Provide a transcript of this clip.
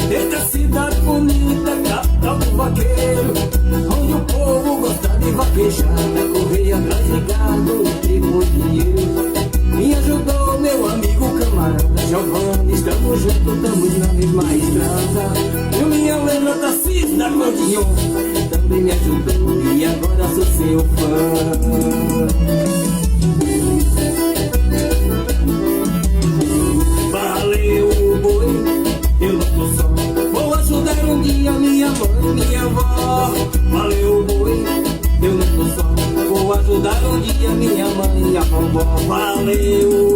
Desde a cidade bonita, capital do vaqueiro, onde o povo gosta de vaquejar, correr atrás de gado e ter muito dinheiro. Me ajudou meu amigo camarada Giovanni, estamos juntos, estamos na mesma estrada. Eu me lembro da cidade Clodionça, também me ajudou e agora sou seu fã. Valeu boi, eu não tô só, vou ajudar um dia minha mãe, minha avó. Valeu boi, eu não tô só, vou ajudar um dia minha mãe, a vovó. Valeu